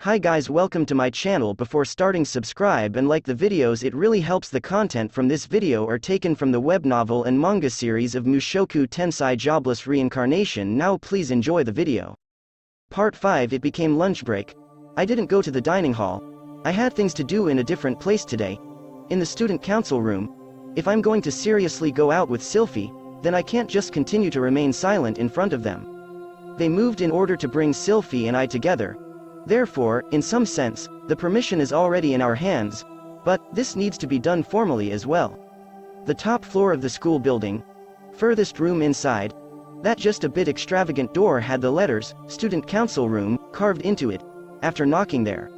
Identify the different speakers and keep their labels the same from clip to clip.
Speaker 1: Hi guys, welcome to my channel. Before starting, subscribe and like the videos, it really helps. The content from this video are taken from the web novel and manga series of Mushoku Tensei Jobless Reincarnation. Now please enjoy the video. Part 5. It became lunch break. I didn't go to the dining hall. I had things to do in a different place today. In the student council room. If I'm going to seriously go out with Sylphie, then I can't just continue to remain silent in front of them. They moved in order to bring Sylphie and I together. Therefore, in some sense, the permission is already in our hands, but this needs to be done formally as well. The top floor of the school building, furthest room inside, that just a bit extravagant door had the letters, Student Council Room, carved into it. After knocking there.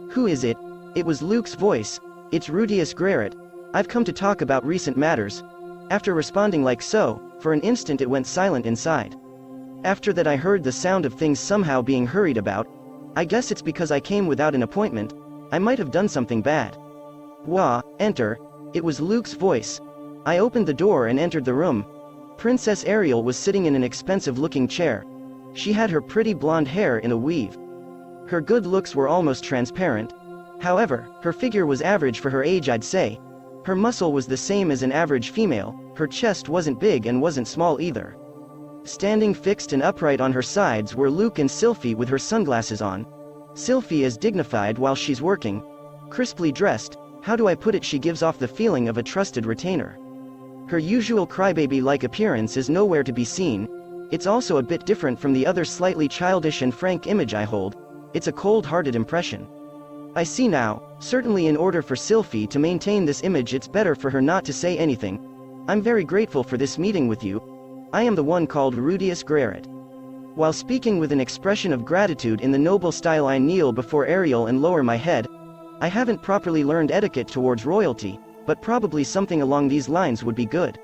Speaker 1: Who is it? It was Luke's voice. It's Rudius Garrett. I've come to talk about recent matters. After responding like so, for an instant it went silent inside. After that I heard the sound of things somehow being hurried about. I guess it's because I came without an appointment. I might have done something bad. Wah, enter. It was Luke's voice. I opened the door and entered the room. Princess Ariel was sitting in an expensive-looking chair. She had her pretty blonde hair in a weave. Her good looks were almost transparent. However, her figure was average for her age, I'd say. Her muscle was the same as an average female, her chest wasn't big and wasn't small either. Standing fixed and upright on her sides were Luke and Sylphie with her sunglasses on. Sylphie is dignified while she's working. Crisply dressed, how do I put it, she gives off the feeling of a trusted retainer. Her usual crybaby-like appearance is nowhere to be seen. It's also a bit different from the other slightly childish and frank image I hold. It's a cold-hearted impression. I see now, certainly in order for Sylphie to maintain this image it's better for her not to say anything. I'm very grateful for this meeting with you. I am the one called Rudius Garrett. While speaking with an expression of gratitude in the noble style I kneel before Ariel and lower my head. I haven't properly learned etiquette towards royalty, but probably something along these lines would be good.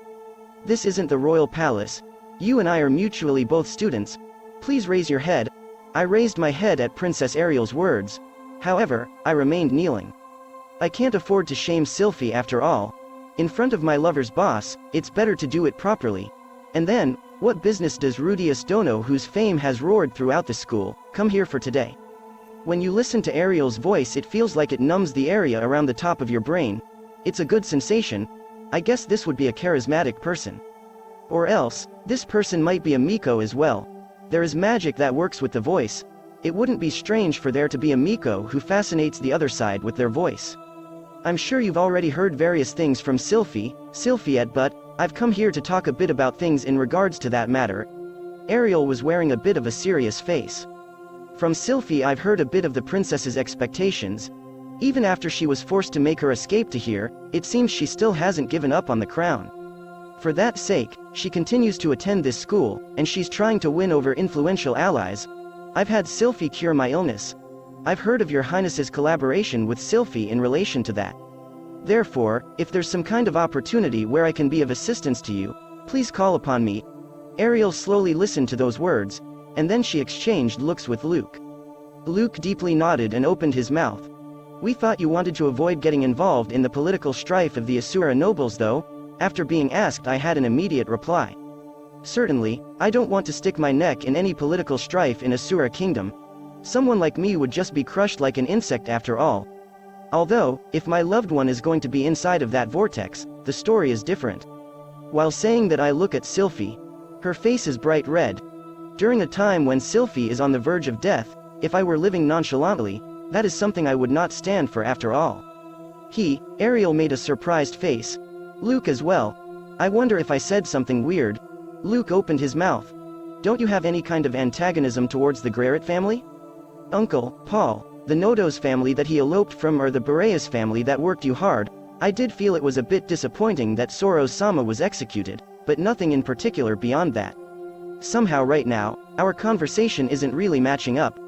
Speaker 1: This isn't the royal palace. You and I are mutually both students. Please raise your head. I raised my head at Princess Ariel's words. However, I remained kneeling. I can't afford to shame Sylphie after all. In front of my lover's boss, it's better to do it properly. And then, what business does Rudius Dono, whose fame has roared throughout the school, come here for today? When you listen to Ariel's voice it feels like it numbs the area around the top of your brain. It's a good sensation. I guess this would be a charismatic person. Or else, this person might be a Miko as well. There is magic that works with the voice. It wouldn't be strange for there to be a Miko who fascinates the other side with their voice. I'm sure you've already heard various things from Sylphie, but I've come here to talk a bit about things in regards to that matter. Ariel was wearing a bit of a serious face. From Sylphie I've heard a bit of the princess's expectations. Even after she was forced to make her escape to here, it seems she still hasn't given up on the crown. For that sake, she continues to attend this school, and she's trying to win over influential allies. I've had Sylphie cure my illness. I've heard of your highness's collaboration with Sylphie in relation to that. Therefore, if there's some kind of opportunity where I can be of assistance to you, please call upon me. Ariel slowly listened to those words, and then she exchanged looks with Luke. Luke deeply nodded and opened his mouth. We thought you wanted to avoid getting involved in the political strife of the Asura nobles though. After being asked I had an immediate reply. Certainly, I don't want to stick my neck in any political strife in Asura Kingdom. Someone like me would just be crushed like an insect after all. Although, if my loved one is going to be inside of that vortex, the story is different. While saying that I look at Sylphie. Her face is bright red. During a time when Sylphie is on the verge of death, if I were living nonchalantly, that is something I would not stand for after all. Ariel made a surprised face. Luke as well. I wonder if I said something weird. Luke opened his mouth. Don't you have any kind of antagonism towards the Garrett family? Uncle, Paul, the Nodos family that he eloped from, or the Boreas family that worked you hard? I did feel it was a bit disappointing that Soro-sama was executed, but nothing in particular beyond that. Somehow right now, our conversation isn't really matching up.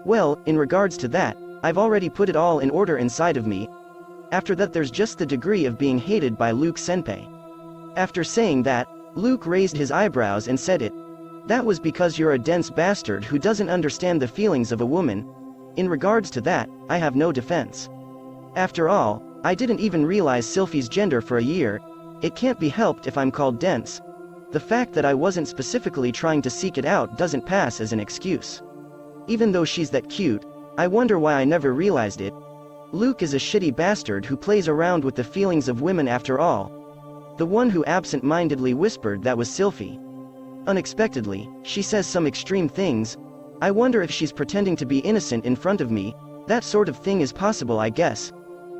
Speaker 1: Well, in regards to that, I've already put it all in order inside of me. After that there's just the degree of being hated by Luke Senpai. After saying that, Luke raised his eyebrows and said it. That was because you're a dense bastard who doesn't understand the feelings of a woman. In regards to that, I have no defense. After all, I didn't even realize Sylphie's gender for a year. It can't be helped if I'm called dense. The fact that I wasn't specifically trying to seek it out doesn't pass as an excuse. Even though she's that cute, I wonder why I never realized it. Luke is a shitty bastard who plays around with the feelings of women after all. The one who absent-mindedly whispered that was Sylphie. Unexpectedly, she says some extreme things. I wonder if she's pretending to be innocent in front of me. That sort of thing is possible, I guess.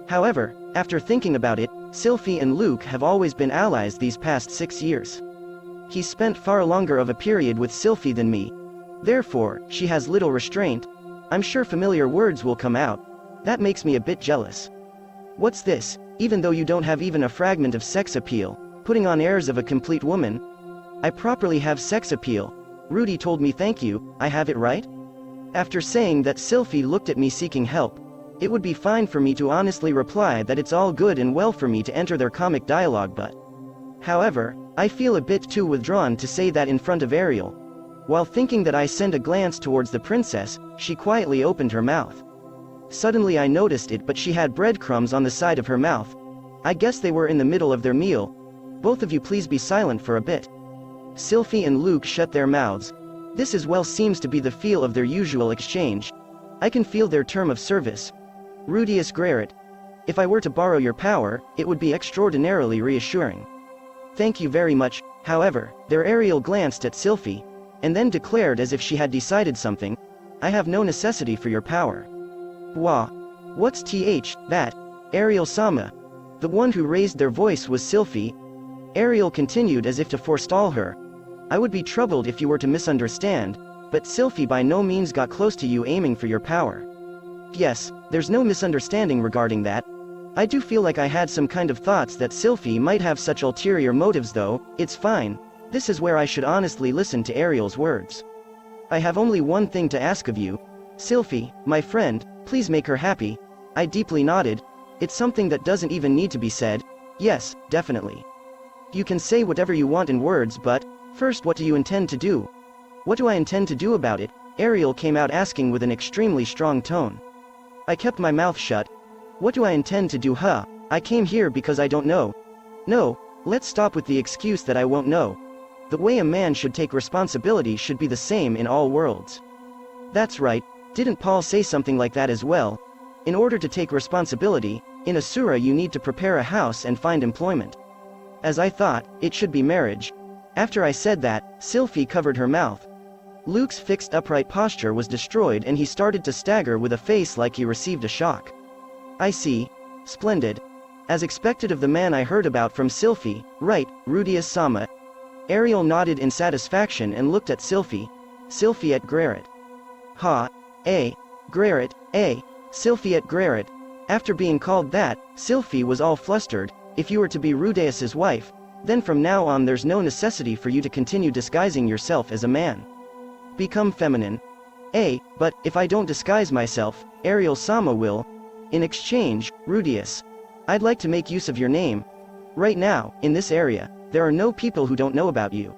Speaker 1: However, after thinking about it, Sylphie and Luke have always been allies these past 6 years. He spent far longer of a period with Sylphie than me. Therefore, she has little restraint. I'm sure familiar words will come out. That makes me a bit jealous. What's this? Even though you don't have even a fragment of sex appeal, putting on airs of a complete woman? I properly have sex appeal. Rudy told me thank you, I have it right? After saying that, Sylphie looked at me seeking help. It would be fine for me to honestly reply that it's all good and well for me to enter their comic dialogue, but however, I feel a bit too withdrawn to say that in front of Ariel. While thinking that, I send a glance towards the princess. She quietly opened her mouth. Suddenly I noticed it, but she had breadcrumbs on the side of her mouth. I guess they were in the middle of their meal. Both of you please be silent for a bit. Sylphie and Luke shut their mouths. This as well seems to be the feel of their usual exchange. I can feel their term of service. Rudius Graret. If I were to borrow your power, it would be extraordinarily reassuring. Thank you very much. However, their Ariel glanced at Sylphie, and then declared as if she had decided something, I have no necessity for your power. Wah. What's that? Ariel-sama. The one who raised their voice was Sylphie. Ariel continued as if to forestall her. I would be troubled if you were to misunderstand, but Sylphie by no means got close to you aiming for your power. Yes, there's no misunderstanding regarding that. I do feel like I had some kind of thoughts that Sylphie might have such ulterior motives, though. It's fine. This is where I should honestly listen to Ariel's words. I have only one thing to ask of you. Sylphie, my friend, please make her happy. I deeply nodded. It's something that doesn't even need to be said. Yes, definitely. You can say whatever you want in words, but first, what do you intend to do? What do I intend to do about it? Ariel came out asking with an extremely strong tone. I kept my mouth shut. What do I intend to do? I came here because I don't know. No, let's stop with the excuse that I won't know. The way a man should take responsibility should be the same in all worlds. That's right, didn't Paul say something like that as well? In order to take responsibility, in Asura you need to prepare a house and find employment. As I thought, it should be marriage. After I said that, Sylphie covered her mouth. Luke's fixed upright posture was destroyed and he started to stagger with a face like he received a shock. I see. Splendid. As expected of the man I heard about from Sylphie, right, Rudius-sama. Ariel nodded in satisfaction and looked at Sylphie. Sylphie at Graret. Graret, Sylphie at Graret. After being called that, Sylphie was all flustered. If you were to be Rudeus's wife, then from now on there's no necessity for you to continue disguising yourself as a man. Become feminine. But if I don't disguise myself, Ariel-sama will. In exchange, Rudius, I'd like to make use of your name. Right now, in this area, there are no people who don't know about you.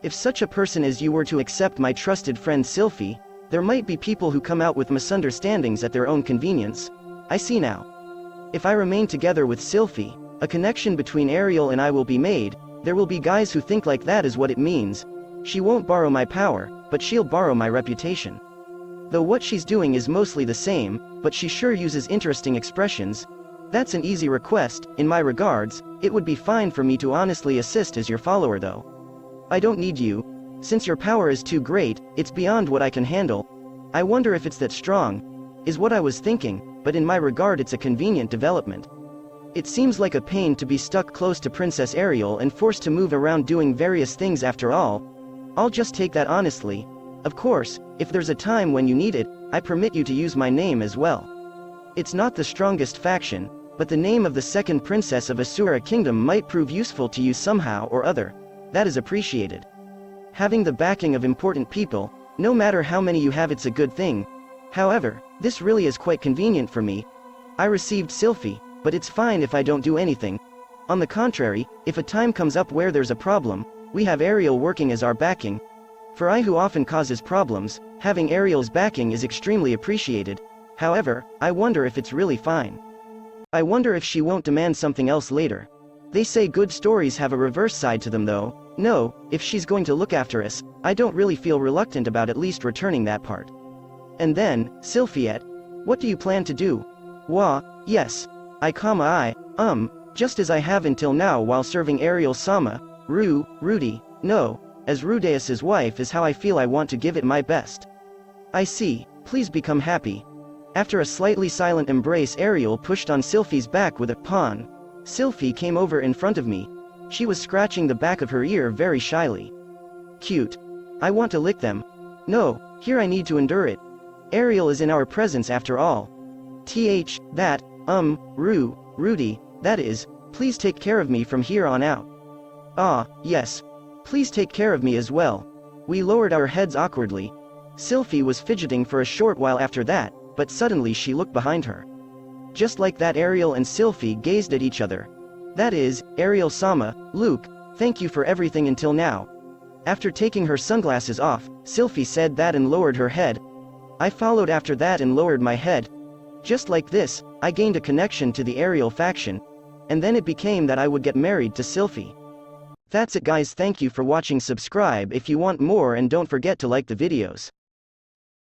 Speaker 1: If such a person as you were to accept my trusted friend Sylphie, there might be people who come out with misunderstandings at their own convenience. I see now. If I remain together with Sylphie, a connection between Ariel and I will be made. There will be guys who think like that is what it means. She won't borrow my power, but she'll borrow my reputation. Though what she's doing is mostly the same, but she sure uses interesting expressions. That's an easy request. In my regards, it would be fine for me to honestly assist as your follower, though. I don't need you. Since your power is too great, it's beyond what I can handle. I wonder if it's that strong, is what I was thinking, but in my regard it's a convenient development. It seems like a pain to be stuck close to Princess Ariel and forced to move around doing various things after all. I'll just take that honestly. Of course, if there's a time when you need it, I permit you to use my name as well. It's not the strongest faction, but the name of the second princess of Asura Kingdom might prove useful to you somehow or other. That is appreciated. Having the backing of important people, no matter how many you have, it's a good thing. However, this really is quite convenient for me. I received Sylphie, but it's fine if I don't do anything. On the contrary, if a time comes up where there's a problem, we have Ariel working as our backing. For I who often causes problems, having Ariel's backing is extremely appreciated. However, I wonder if it's really fine. I wonder if she won't demand something else later. They say good stories have a reverse side to them though. No, if she's going to look after us, I don't really feel reluctant about at least returning that part. And then, Sylphiette, what do you plan to do? Wah, yes. Just as I have until now while serving Ariel Sama, Rudy, no, as Rudeus's wife is how I feel I want to give it my best. I see, please become happy. After a slightly silent embrace, Ariel pushed on Sylphie's back with a pawn. Sylphie came over in front of me. She was scratching the back of her ear very shyly. Cute. I want to lick them. No, here I need to endure it. Ariel is in our presence after all. Rudy, that is, please take care of me from here on out. Ah, yes. Please take care of me as well. We lowered our heads awkwardly. Sylphie was fidgeting for a short while after that, but suddenly she looked behind her. Just like that, Ariel and Sylphie gazed at each other. That is, Ariel Sama, Luke, thank you for everything until now. After taking her sunglasses off, Sylphie said that and lowered her head. I followed after that and lowered my head. Just like this, I gained a connection to the Ariel faction. And then it became that I would get married to Sylphie. That's it guys, thank you for watching. Subscribe if you want more and don't forget to like the videos.